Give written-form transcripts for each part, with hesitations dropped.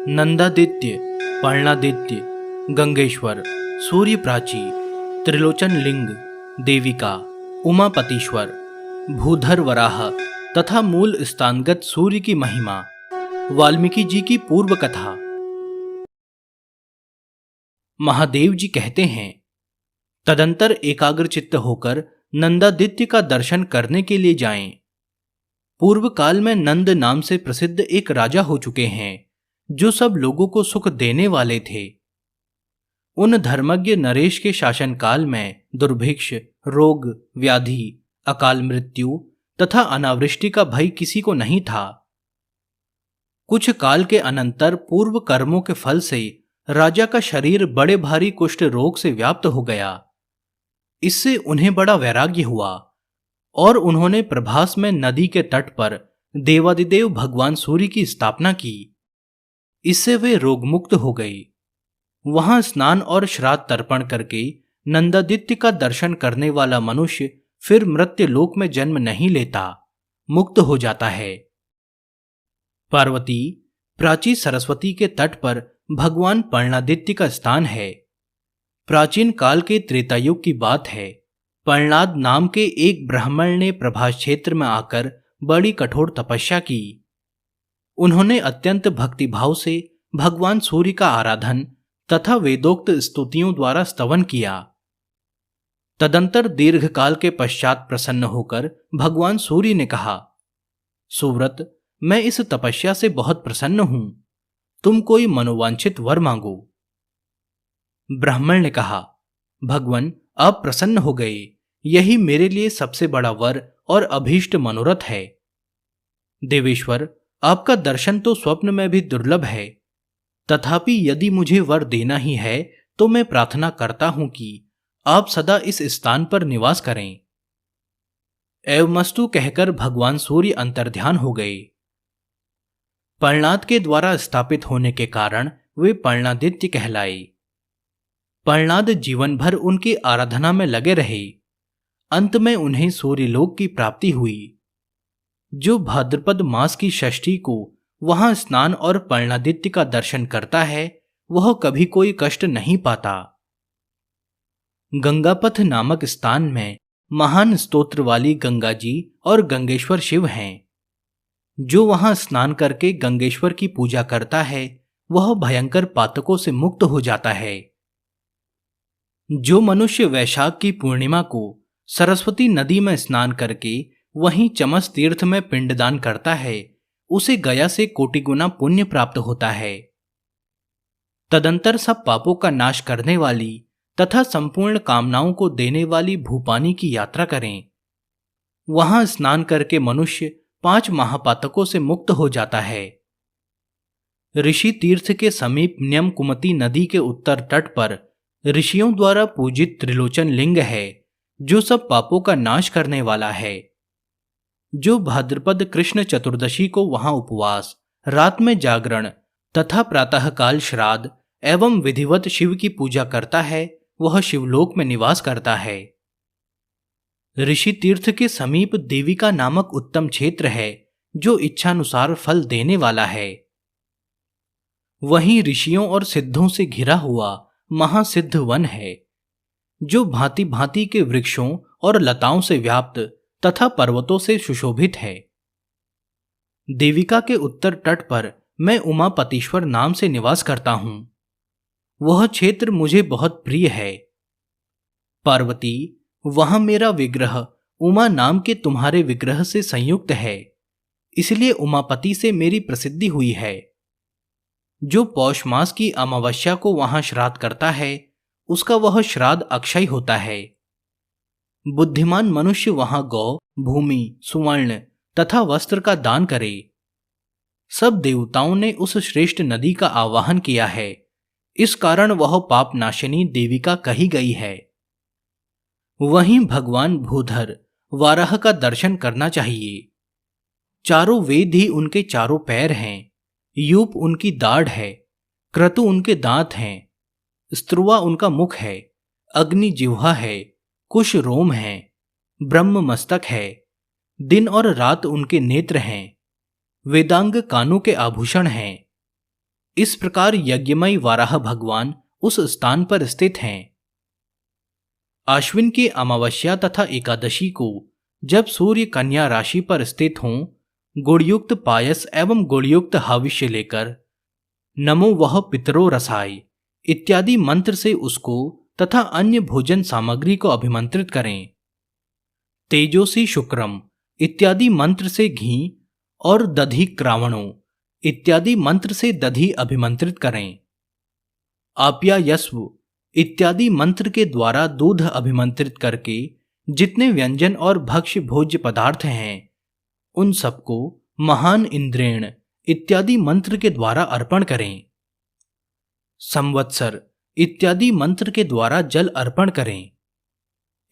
नंदादित्य, पर्णादित्य, गंगेश्वर, सूर्य प्राची, त्रिलोचन लिंग, देविका, उमापतीश्वर, भूधर वराह तथा मूल स्थानगत सूर्य की महिमा। वाल्मीकि जी की पूर्व कथा। महादेव जी कहते हैं, तदंतर एकाग्रचित्त होकर नंदादित्य का दर्शन करने के लिए जाएं। पूर्व काल में नंद नाम से प्रसिद्ध एक राजा हो चुके हैं, जो सब लोगों को सुख देने वाले थे। उन धर्मज्ञ नरेश के शासनकाल में दुर्भिक्ष, रोग, व्याधि, अकाल मृत्यु तथा अनावृष्टि का भय किसी को नहीं था। कुछ काल के अनंतर पूर्व कर्मों के फल से राजा का शरीर बड़े भारी कुष्ठ रोग से व्याप्त हो गया। इससे उन्हें बड़ा वैराग्य हुआ और उन्होंने प्रभास में नदी के तट पर देवादिदेव भगवान सूर्य की स्थापना की। इससे वे रोगमुक्त हो गए। वहां स्नान और श्राद्ध तर्पण करके नंदादित्य का दर्शन करने वाला मनुष्य फिर मृत्यु लोक में जन्म नहीं लेता, मुक्त हो जाता है। पार्वती, प्राची सरस्वती के तट पर भगवान पर्णादित्य का स्थान है। प्राचीन काल के त्रेतायुग की बात है। पर्णाद नाम के एक ब्राह्मण ने प्रभास क्षेत्र में आकर बड़ी कठोर तपस्या की। उन्होंने अत्यंत भक्तिभाव से भगवान सूर्य का आराधन तथा वेदोक्त स्तुतियों द्वारा स्तवन किया। तदंतर दीर्घकाल के पश्चात प्रसन्न होकर भगवान सूर्य ने कहा, सुव्रत, मैं इस तपस्या से बहुत प्रसन्न हूं। तुम कोई मनोवांछित वर मांगो। ब्राह्मण ने कहा, भगवान, आप प्रसन्न हो गए। यही मेरे लिए सबसे बड़ा वर और अभीष्ट मनोरथ है। देवेश्वर, आपका दर्शन तो स्वप्न में भी दुर्लभ है। तथापि यदि मुझे वर देना ही है तो मैं प्रार्थना करता हूं कि आप सदा इस स्थान पर निवास करें। एवमस्तु कहकर भगवान सूर्य अंतर्ध्यान हो गए। पर्णाद के द्वारा स्थापित होने के कारण वे पर्णादित्य कहलाए। पर्णाद जीवन भर उनकी आराधना में लगे रहे। अंत में उन्हें सूर्यलोक की प्राप्ति हुई। जो भाद्रपद मास की षष्ठी को वहां स्नान और पर्णादित्य का दर्शन करता है, वह कभी कोई कष्ट नहीं पाता। गंगापथ नामक स्थान में महान स्तोत्र वाली गंगा जी और गंगेश्वर शिव हैं। जो वहां स्नान करके गंगेश्वर की पूजा करता है, वह भयंकर पातकों से मुक्त हो जाता है। जो मनुष्य वैशाख की पूर्णिमा को सरस्वती नदी में स्नान करके वहीं चमस तीर्थ में पिंडदान करता है, उसे गया से कोटि गुना पुण्य प्राप्त होता है। तदंतर सब पापों का नाश करने वाली तथा संपूर्ण कामनाओं को देने वाली भूपानी की यात्रा करें। वहां स्नान करके मनुष्य 5 महापातकों से मुक्त हो जाता है। ऋषि तीर्थ के समीप न्यम कुमती नदी के उत्तर तट पर ऋषियों द्वारा पूजित त्रिलोचन लिंग है, जो सब पापों का नाश करने वाला है। जो भाद्रपद कृष्ण चतुर्दशी को वहां उपवास, रात में जागरण तथा प्रातःकाल श्राद्ध एवं विधिवत शिव की पूजा करता है, वह शिवलोक में निवास करता है। ऋषि तीर्थ के समीप देविका नामक उत्तम क्षेत्र है, जो इच्छानुसार फल देने वाला है। वहीं ऋषियों और सिद्धों से घिरा हुआ महासिद्ध वन है, जो भांति भांति के वृक्षों और लताओं से व्याप्त तथा पर्वतों से सुशोभित है। देविका के उत्तर तट पर मैं उमापतीश्वर नाम से निवास करता हूं। वह क्षेत्र मुझे बहुत प्रिय है। पार्वती, वहां मेरा विग्रह उमा नाम के तुम्हारे विग्रह से संयुक्त है, इसलिए उमापति से मेरी प्रसिद्धि हुई है। जो पौष मास की अमावस्या को वहां श्राद्ध करता है, उसका वह श्राद्ध अक्षय होता है। बुद्धिमान मनुष्य वहां गौ, भूमि, सुवर्ण तथा वस्त्र का दान करे। सब देवताओं ने उस श्रेष्ठ नदी का आवाहन किया है, इस कारण वह पाप नाशिनी देविका कही गई है। वहीं भगवान भूधर वाराह का दर्शन करना चाहिए। चारों वेद ही उनके चारों पैर हैं। यूप उनकी दाढ़ है, क्रतु उनके दांत हैं, स्त्रुवा उनका मुख है, अग्नि जिह्वा है, कुश रोम है, ब्रह्म मस्तक है, दिन और रात उनके नेत्र हैं, वेदांग कानों के आभूषण हैं। इस प्रकार यज्ञमय वाराह भगवान उस स्थान पर स्थित हैं। आश्विन की अमावस्या तथा एकादशी को जब सूर्य कन्या राशि पर स्थित हों, गुड़युक्त पायस एवं गुड़युक्त हविष्य लेकर नमो वह पितरो रसाय इत्यादि मंत्र से उसको तथा अन्य भोजन सामग्री को अभिमंत्रित करें। तेजोसी शुक्रम इत्यादि मंत्र से घी और दधि क्रावणों इत्यादि मंत्र से दधि अभिमंत्रित करें। आप्यायस्व इत्यादि मंत्र के द्वारा दूध अभिमंत्रित करके जितने व्यंजन और भक्ष्य भोज्य पदार्थ हैं उन सबको महान इंद्रेण इत्यादि मंत्र के द्वारा अर्पण करें। संवत्सर इत्यादि मंत्र के द्वारा जल अर्पण करें।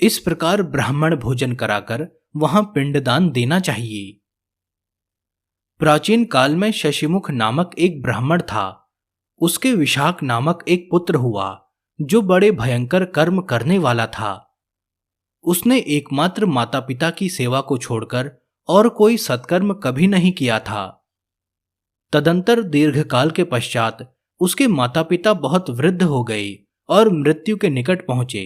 इस प्रकार ब्राह्मण भोजन कराकर वहां पिंडदान देना चाहिए। प्राचीन काल में शशिमुख नामक एक ब्राह्मण था। उसके विशाख नामक एक पुत्र हुआ जो बड़े भयंकर कर्म करने वाला था। उसने एकमात्र माता पिता की सेवा को छोड़कर और कोई सत्कर्म कभी नहीं किया था। तदंतर दीर्घकाल के पश्चात उसके माता पिता बहुत वृद्ध हो गए और मृत्यु के निकट पहुंचे।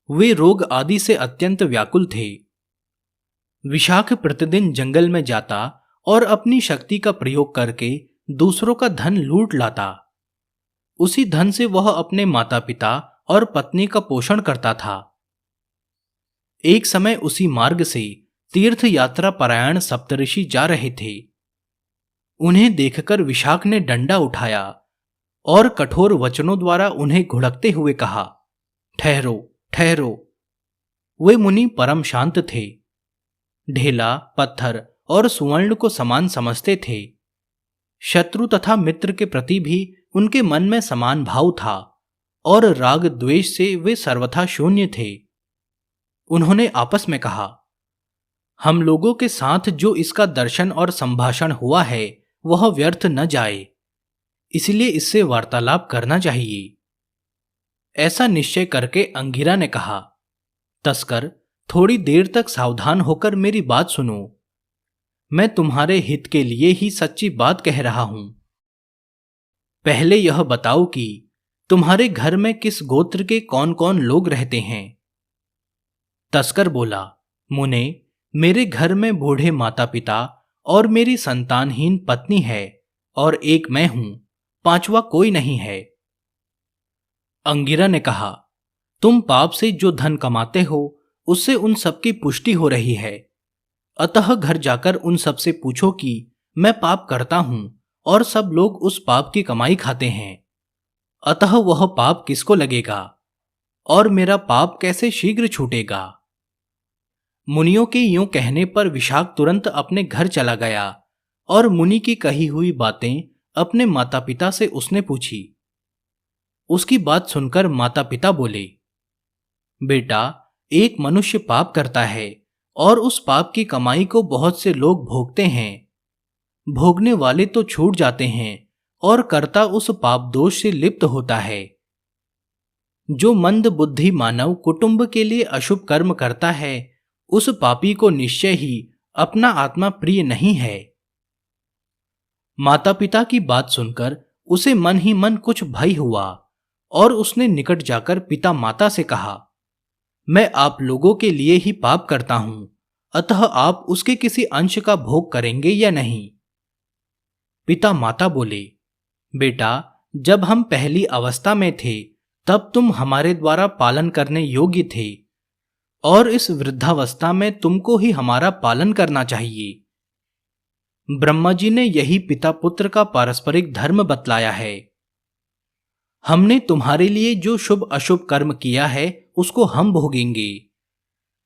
वे रोग आदि से अत्यंत व्याकुल थे। विशाख प्रतिदिन जंगल में जाता और अपनी शक्ति का प्रयोग करके दूसरों का धन लूट लाता। उसी धन से वह अपने माता पिता और पत्नी का पोषण करता था। एक समय उसी मार्ग से तीर्थ यात्रा परायण सप्तऋषि जा रहे थे। उन्हें देखकर विशाख ने डंडा उठाया और कठोर वचनों द्वारा उन्हें घुड़कते हुए कहा, ठहरो ठहरो। वे मुनि परम शांत थे। ढेला, पत्थर और सुवर्ण को समान समझते थे। शत्रु तथा मित्र के प्रति भी उनके मन में समान भाव था और राग द्वेष से वे सर्वथा शून्य थे। उन्होंने आपस में कहा, हम लोगों के साथ जो इसका दर्शन और संभाषण हुआ है वह व्यर्थ न जाए, इसलिए इससे वार्तालाप करना चाहिए। ऐसा निश्चय करके अंगिरा ने कहा, तस्कर, थोड़ी देर तक सावधान होकर मेरी बात सुनो। मैं तुम्हारे हित के लिए ही सच्ची बात कह रहा हूं। पहले यह बताओ कि तुम्हारे घर में किस गोत्र के कौन कौन लोग रहते हैं। तस्कर बोला, मुने, मेरे घर में बूढ़े माता पिता और मेरी संतानहीन पत्नी है और एक मैं हूं, पांचवा कोई नहीं है। अंगिरा ने कहा, तुम पाप से जो धन कमाते हो उससे उन सबकी पुष्टि हो रही है। अतः घर जाकर उन सबसे पूछो कि मैं पाप करता हूं और सब लोग उस पाप की कमाई खाते हैं। अतः वह पाप किसको लगेगा और मेरा पाप कैसे शीघ्र छूटेगा। मुनियों के यूं कहने पर विशाख तुरंत अपने घर चला गया और मुनि की कही हुई बातें अपने माता पिता से उसने पूछी। उसकी बात सुनकर माता पिता बोले, बेटा, एक मनुष्य पाप करता है और उस पाप की कमाई को बहुत से लोग भोगते हैं। भोगने वाले तो छूट जाते हैं और कर्ता उस पाप दोष से लिप्त होता है। जो मंद बुद्धि मानव कुटुंब के लिए अशुभ कर्म करता है उस पापी को निश्चय ही अपना आत्मा प्रिय नहीं है। माता पिता की बात सुनकर उसे मन ही मन कुछ भय हुआ और उसने निकट जाकर पिता माता से कहा, मैं आप लोगों के लिए ही पाप करता हूं, अतः आप उसके किसी अंश का भोग करेंगे या नहीं। पिता माता बोले, बेटा, जब हम पहली अवस्था में थे तब तुम हमारे द्वारा पालन करने योग्य थे और इस वृद्धावस्था में तुमको ही हमारा पालन करना चाहिए। ब्रह्मा जी ने यही पिता पुत्र का पारस्परिक धर्म बतलाया है। हमने तुम्हारे लिए जो शुभ अशुभ कर्म किया है उसको हम भोगेंगे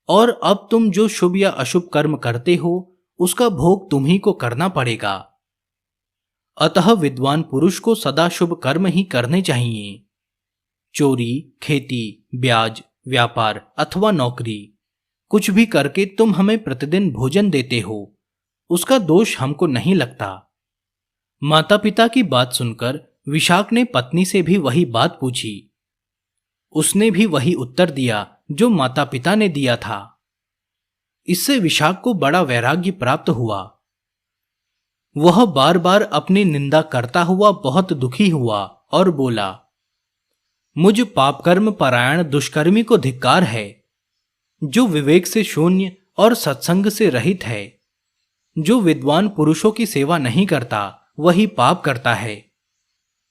और अब तुम जो शुभ या अशुभ कर्म करते हो उसका भोग तुम्ही को करना पड़ेगा। अतः विद्वान पुरुष को सदा शुभ कर्म ही करने चाहिए। चोरी, खेती, ब्याज, व्यापार अथवा नौकरी कुछ भी करके तुम हमें प्रतिदिन भोजन देते हो, उसका दोष हमको नहीं लगता। माता पिता की बात सुनकर विशाख ने पत्नी से भी वही बात पूछी। उसने भी वही उत्तर दिया जो माता पिता ने दिया था। इससे विशाख को बड़ा वैराग्य प्राप्त हुआ। वह बार बार अपनी निंदा करता हुआ बहुत दुखी हुआ और बोला, मुझ पापकर्म परायण दुष्कर्मी को धिक्कार है, जो विवेक से शून्य और सत्संग से रहित है। जो विद्वान पुरुषों की सेवा नहीं करता वही पाप करता है।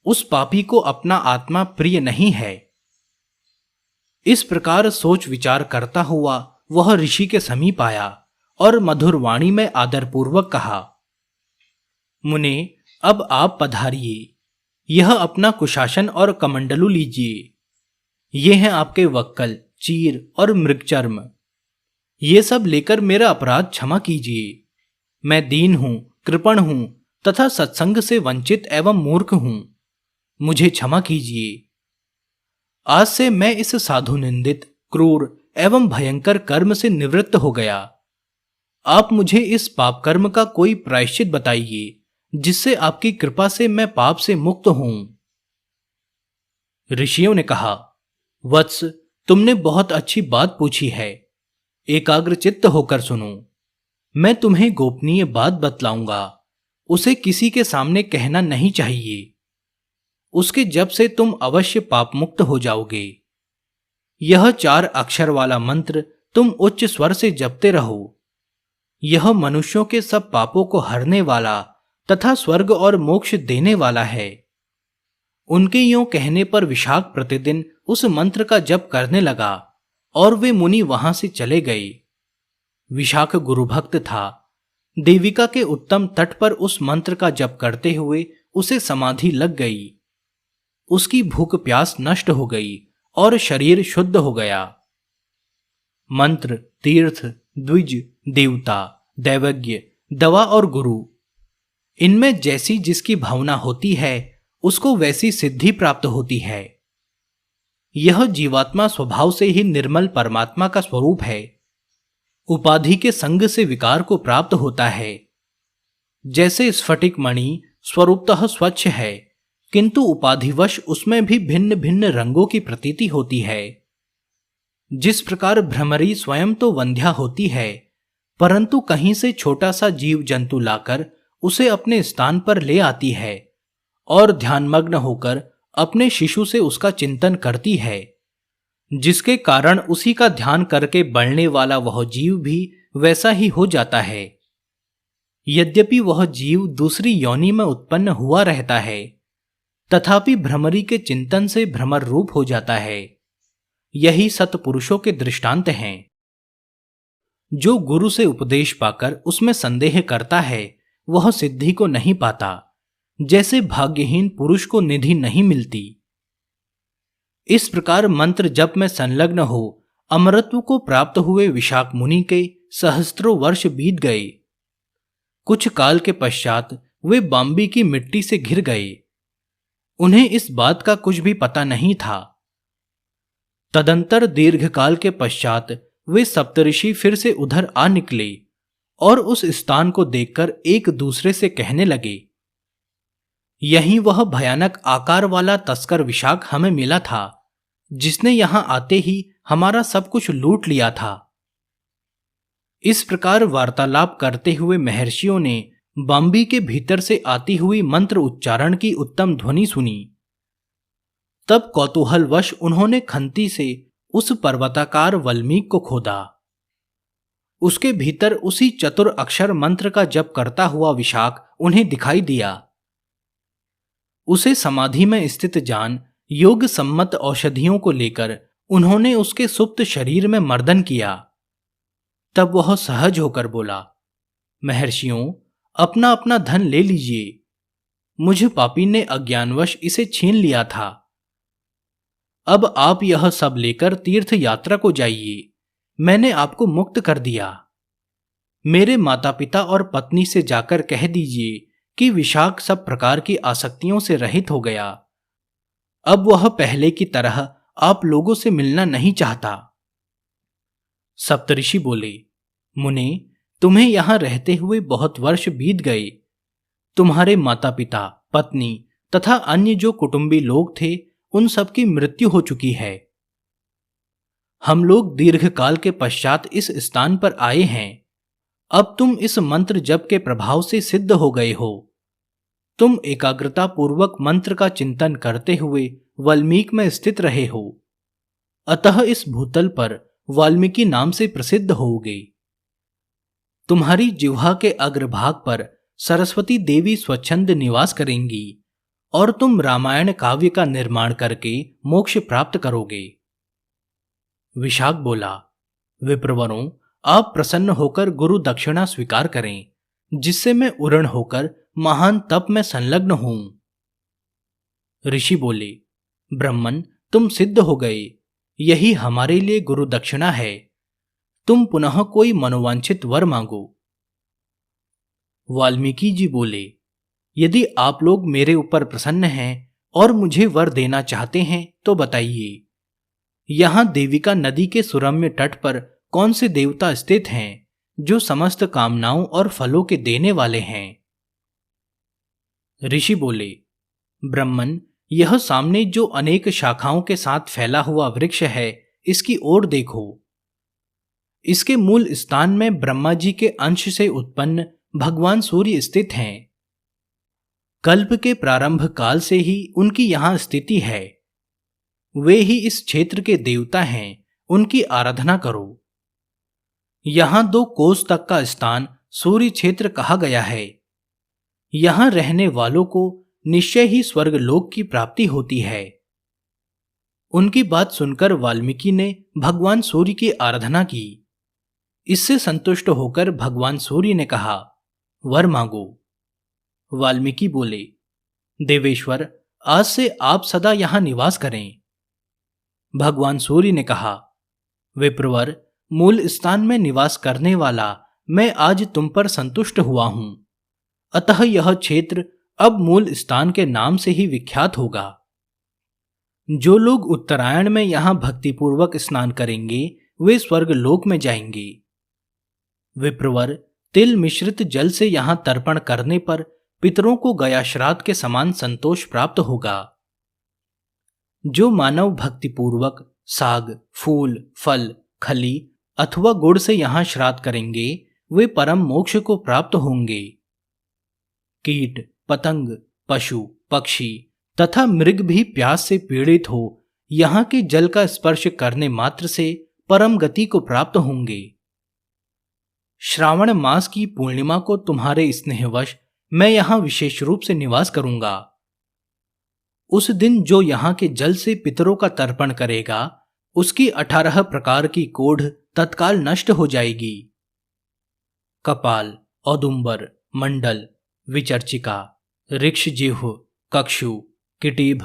उस पापी को अपना आत्मा प्रिय नहीं है। इस प्रकार सोच विचार करता हुआ वह ऋषि के समीप आया और मधुर वाणी में आदरपूर्वक कहा, मुने, अब आप पधारिए। यह अपना कुशासन और कमंडलू लीजिए। ये हैं आपके वक्कल, चीर और मृगचर्म। ये सब लेकर मेरा अपराध क्षमा कीजिए। मैं दीन हूं, कृपण हूं तथा सत्संग से वंचित एवं मूर्ख हूं। मुझे क्षमा कीजिए। आज से मैं इस साधु निंदित, क्रूर एवं भयंकर कर्म से निवृत्त हो गया। आप मुझे इस पाप कर्म का कोई प्रायश्चित बताइए, जिससे आपकी कृपा से मैं पाप से मुक्त हूं। ऋषियों ने कहा, वत्स, तुमने बहुत अच्छी बात पूछी है। एकाग्र चित्त होकर सुनो। मैं तुम्हें गोपनीय बात बतलाऊंगा। उसे किसी के सामने कहना नहीं चाहिए। उसके जप से तुम अवश्य पाप मुक्त हो जाओगे। यह 4 अक्षर वाला मंत्र तुम उच्च स्वर से जपते रहो। यह मनुष्यों के सब पापों को हरने वाला तथा स्वर्ग और मोक्ष देने वाला है। उनके यूं कहने पर विशाख प्रतिदिन उस मंत्र का जप करने लगा और वे मुनि वहां से चले गए। विशाख गुरुभक्त था। देविका के उत्तम तट पर उस मंत्र का जप करते हुए उसे समाधि लग गई। उसकी भूख प्यास नष्ट हो गई और शरीर शुद्ध हो गया। मंत्र, तीर्थ, द्विज, देवता, दैवज्ञ, दवा और गुरु, इनमें जैसी जिसकी भावना होती है उसको वैसी सिद्धि प्राप्त होती है। यह जीवात्मा स्वभाव से ही निर्मल परमात्मा का स्वरूप है। उपाधि के संग से विकार को प्राप्त होता है। जैसे स्फटिक मणि स्वरूपतः स्वच्छ है, किंतु उपाधिवश उसमें भी भिन्न भिन्न रंगों की प्रतीति होती है। जिस प्रकार भ्रमरी स्वयं तो वंध्या होती है, परंतु कहीं से छोटा सा जीव जंतु लाकर उसे अपने स्थान पर ले आती है और ध्यानमग्न होकर अपने शिशु से उसका चिंतन करती है, जिसके कारण उसी का ध्यान करके बढ़ने वाला वह जीव भी वैसा ही हो जाता है। यद्यपि वह जीव दूसरी योनि में उत्पन्न हुआ रहता है, तथापि भ्रमरी के चिंतन से भ्रमर रूप हो जाता है। यही सत्पुरुषों के दृष्टांत हैं। जो गुरु से उपदेश पाकर उसमें संदेह करता है वह सिद्धि को नहीं पाता, जैसे भाग्यहीन पुरुष को निधि नहीं मिलती। इस प्रकार मंत्र जप में संलग्न हो अमरत्व को प्राप्त हुए विशाख मुनि के सहस्त्रों वर्ष बीत गए। कुछ काल के पश्चात वे बाम्बी की मिट्टी से घिर गए। उन्हें इस बात का कुछ भी पता नहीं था। तदंतर दीर्घकाल के पश्चात वे सप्तऋषि फिर से उधर आ निकले और उस स्थान को देखकर एक दूसरे से कहने लगे, यही वह भयानक आकार वाला तस्कर विशाख हमें मिला था, जिसने यहां आते ही हमारा सब कुछ लूट लिया था। इस प्रकार वार्तालाप करते हुए महर्षियों ने बाम्बी के भीतर से आती हुई मंत्र उच्चारण की उत्तम ध्वनि सुनी। तब कौतूहलवश उन्होंने खंती से उस पर्वताकार वल्मीक को खोदा। उसके भीतर उसी चतुर अक्षर मंत्र का जप करता हुआ विशाख उन्हें दिखाई दिया। उसे समाधि में स्थित जान योग सम्मत औषधियों को लेकर उन्होंने उसके सुप्त शरीर में मर्दन किया। तब वह सहज होकर बोला, महर्षियों, अपना अपना धन ले लीजिए। मुझ पापी ने अज्ञानवश इसे छीन लिया था। अब आप यह सब लेकर तीर्थ यात्रा को जाइए। मैंने आपको मुक्त कर दिया। मेरे माता पिता और पत्नी से जाकर कह दीजिए कि विशाख सब प्रकार की आसक्तियों से रहित हो गया। अब वह पहले की तरह आप लोगों से मिलना नहीं चाहता। सप्तऋषि बोले, मुने, तुम्हें यहां रहते हुए बहुत वर्ष बीत गए। तुम्हारे माता पिता, पत्नी तथा अन्य जो कुटुंबी लोग थे उन सबकी मृत्यु हो चुकी है। हम लोग दीर्घकाल के पश्चात इस स्थान पर आए हैं। अब तुम इस मंत्र जप के प्रभाव से सिद्ध हो गए हो। तुम एकाग्रता पूर्वक मंत्र का चिंतन करते हुए वाल्मीकि में स्थित रहे हो, अतः इस भूतल पर वाल्मीकि नाम से प्रसिद्ध होगे। तुम्हारी जिह्वा के अग्रभाग पर सरस्वती देवी स्वच्छंद निवास करेंगी और तुम रामायण काव्य का निर्माण करके मोक्ष प्राप्त करोगे। विशाख बोला, विप्रवरों, आप प्रसन्न होकर गुरु दक्षिणा स्वीकार करें, जिससे मैं उरण होकर महान तप में संलग्न हूं। ऋषि बोले, ब्रह्मन, तुम सिद्ध हो गए, यही हमारे लिए गुरु दक्षिणा है। तुम पुनः कोई मनोवांछित वर मांगो। वाल्मीकि जी बोले, यदि आप लोग मेरे ऊपर प्रसन्न हैं और मुझे वर देना चाहते हैं तो बताइए, यहां देविका नदी के सुरम्य तट पर कौन से देवता स्थित हैं जो समस्त कामनाओं और फलों के देने वाले हैं? ऋषि बोले, ब्रह्मन, यह सामने जो अनेक शाखाओं के साथ फैला हुआ वृक्ष है, इसकी ओर देखो। इसके मूल स्थान में ब्रह्मा जी के अंश से उत्पन्न भगवान सूर्य स्थित हैं। कल्प के प्रारंभ काल से ही उनकी यहां स्थिति है। वे ही इस क्षेत्र के देवता हैं, उनकी आराधना करो। यहां 2 कोस तक का स्थान सूर्य क्षेत्र कहा गया है। यहां रहने वालों को निश्चय ही स्वर्गलोक की प्राप्ति होती है। उनकी बात सुनकर वाल्मीकि ने भगवान सूर्य की आराधना की। इससे संतुष्ट होकर भगवान सूर्य ने कहा, वर मांगो। वाल्मीकि बोले, देवेश्वर, आज से आप सदा यहां निवास करें। भगवान सूर्य ने कहा, विप्रवर, मूल स्थान में निवास करने वाला मैं आज तुम पर संतुष्ट हुआ हूं, अतः यह क्षेत्र अब मूल स्थान के नाम से ही विख्यात होगा। जो लोग उत्तरायण में यहां भक्तिपूर्वक स्नान करेंगे वे स्वर्गलोक में जाएंगे। विप्रवर, तिल मिश्रित जल से यहां तर्पण करने पर पितरों को गया श्राद्ध के समान संतोष प्राप्त होगा। जो मानव भक्तिपूर्वक साग, फूल, फल, खली अथवा गुड़ से यहां श्राद्ध करेंगे वे परम मोक्ष को प्राप्त होंगे। कीट, पतंग, पशु, पक्षी तथा मृग भी प्यास से पीड़ित हो यहां के जल का स्पर्श करने मात्र से परम गति को प्राप्त होंगे। श्रावण मास की पूर्णिमा को तुम्हारे स्नेहवश मैं यहां विशेष रूप से निवास करूंगा। उस दिन जो यहां के जल से पितरों का तर्पण करेगा उसकी 18 प्रकार की कोढ़ तत्काल नष्ट हो जाएगी। कपाल, औदुंबर, मंडल, विचर्चिका, ऋक्षजिह्व, कक्षु, किटीभ,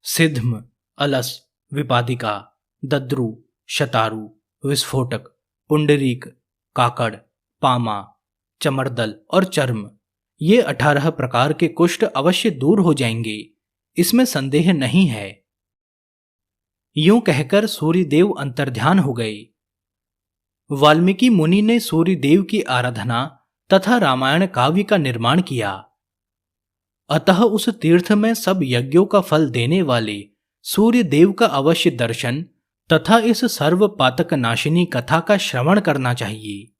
सिद्धम, अलस, विपादिका, दद्रु, शतारु, विस्फोटक, पुंडरीक, काकड़, पामा, चमरदल और चर्म, ये 18 प्रकार के कुष्ठ अवश्य दूर हो जाएंगे, इसमें संदेह नहीं है। यूं कहकर सूर्यदेव अंतर्ध्यान हो गए। वाल्मीकि मुनि ने सूर्यदेव की आराधना तथा रामायण काव्य का निर्माण किया। अतः उस तीर्थ में सब यज्ञों का फल देने वाले सूर्यदेव का अवश्य दर्शन तथा इस सर्व पातक नाशिनी कथा का श्रवण करना चाहिए।